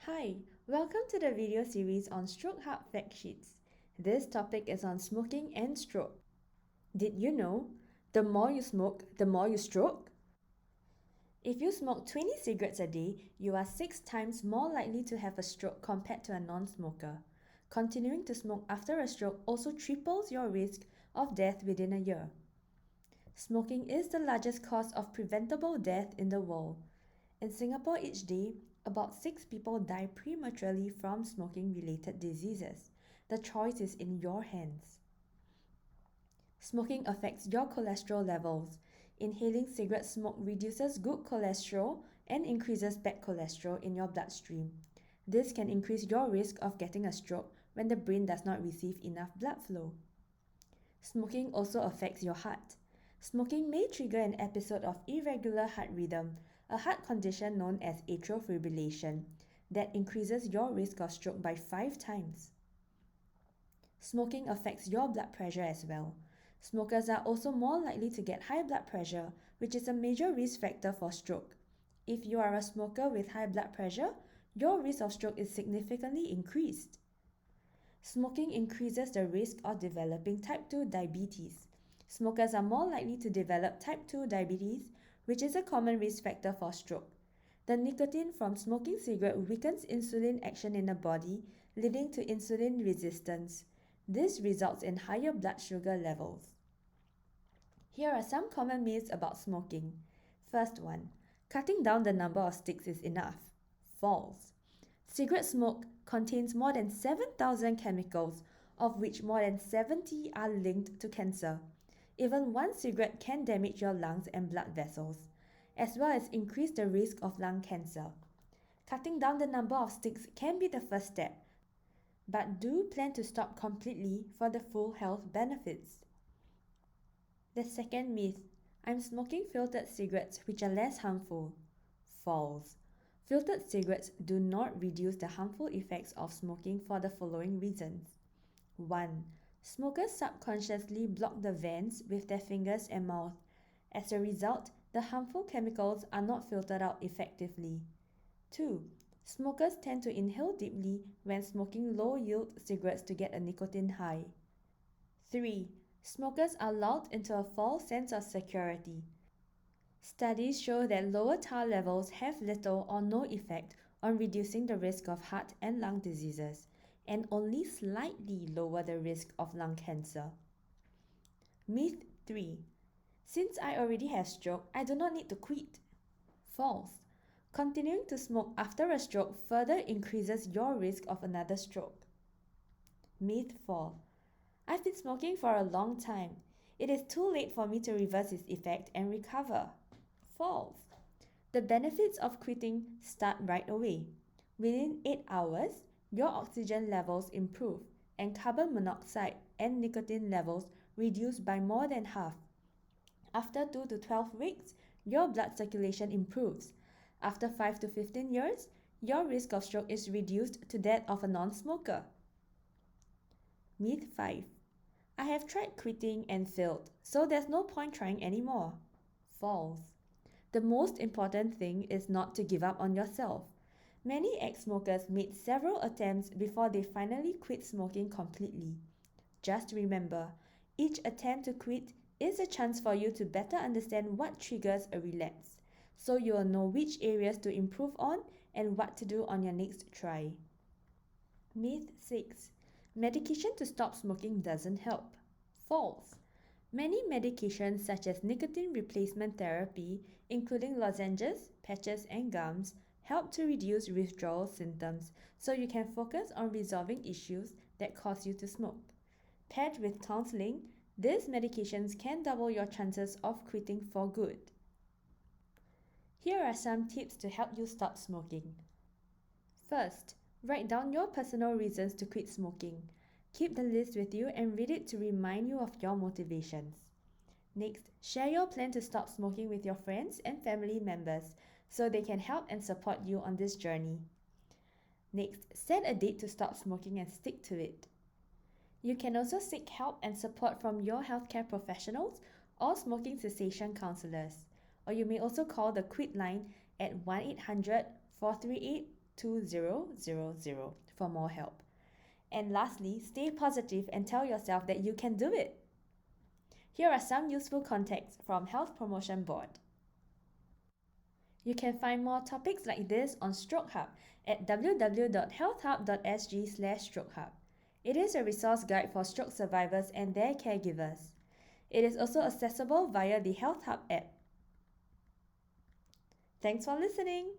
Hi, welcome to the video series on StrokeHub Fact Sheets. This topic is on smoking and stroke. Did you know? The more you smoke, the more you stroke? If you smoke 20 cigarettes a day, you are 6 times more likely to have a stroke compared to a non-smoker. Continuing to smoke after a stroke also triples your risk of death within a year. Smoking is the largest cause of preventable death in the world. In Singapore each day, about 6 people die prematurely from smoking-related diseases. The choice is in your hands. Smoking affects your cholesterol levels. Inhaling cigarette smoke reduces good cholesterol and increases bad cholesterol in your bloodstream. This can increase your risk of getting a stroke when the brain does not receive enough blood flow. Smoking also affects your heart. Smoking may trigger an episode of irregular heart rhythm, a heart condition known as atrial fibrillation, that increases your risk of stroke by 5 times. Smoking affects your blood pressure as well. Smokers are also more likely to get high blood pressure, which is a major risk factor for stroke. If you are a smoker with high blood pressure, your risk of stroke is significantly increased. Smoking increases the risk of developing type 2 diabetes. Smokers are more likely to develop type 2 diabetes, which is a common risk factor for stroke. The nicotine from smoking cigarette weakens insulin action in the body, leading to insulin resistance. This results in higher blood sugar levels. Here are some common myths about smoking. First one, cutting down the number of sticks is enough. False. Cigarette smoke contains more than 7,000 chemicals, of which more than 70 are linked to cancer. Even one cigarette can damage your lungs and blood vessels, as well as increase the risk of lung cancer. Cutting down the number of sticks can be the first step, but do plan to stop completely for the full health benefits. The second myth, I'm smoking filtered cigarettes which are less harmful. False. Filtered cigarettes do not reduce the harmful effects of smoking for the following reasons. 1. Smokers subconsciously block the vents with their fingers and mouth. As a result, the harmful chemicals are not filtered out effectively. 2. Smokers tend to inhale deeply when smoking low-yield cigarettes to get a nicotine high. 3. Smokers are lulled into a false sense of security. Studies show that lower tar levels have little or no effect on reducing the risk of heart and lung diseases, and only slightly lower the risk of lung cancer. Myth 3. Since I already have stroke, I do not need to quit. False. Continuing to smoke after a stroke further increases your risk of another stroke. Myth 4. I've been smoking for a long time. It is too late for me to reverse its effect and recover. False. The benefits of quitting start right away. Within 8 hours, your oxygen levels improve and carbon monoxide and nicotine levels reduce by more than half. After 2 to 12 weeks, your blood circulation improves. After 5 to 15 years, your risk of stroke is reduced to that of a non-smoker. Myth 5. I have tried quitting and failed, so there's no point trying anymore. False. The most important thing is not to give up on yourself. Many ex-smokers made several attempts before they finally quit smoking completely. Just remember, each attempt to quit is a chance for you to better understand what triggers a relapse, so you will know which areas to improve on and what to do on your next try. Myth 6. Medication to stop smoking doesn't help. False. Many medications such as nicotine replacement therapy, including lozenges, patches, and gums, help to reduce withdrawal symptoms so you can focus on resolving issues that cause you to smoke. Paired with counseling, these medications can double your chances of quitting for good. Here are some tips to help you stop smoking. First, write down your personal reasons to quit smoking. Keep the list with you and read it to remind you of your motivations. Next, share your plan to stop smoking with your friends and family members so they can help and support you on this journey. Next, set a date to stop smoking and stick to it. You can also seek help and support from your healthcare professionals or smoking cessation counselors. Or you may also call the Quit line at 1-800-438 2000 for more help. And lastly, stay positive and tell yourself that you can do it. Here are some useful contacts from Health Promotion Board. You can find more topics like this on StrokeHub at www.healthhub.sg/StrokeHub. It is a resource guide for stroke survivors and their caregivers. It is also accessible via the Health Hub app. Thanks for listening!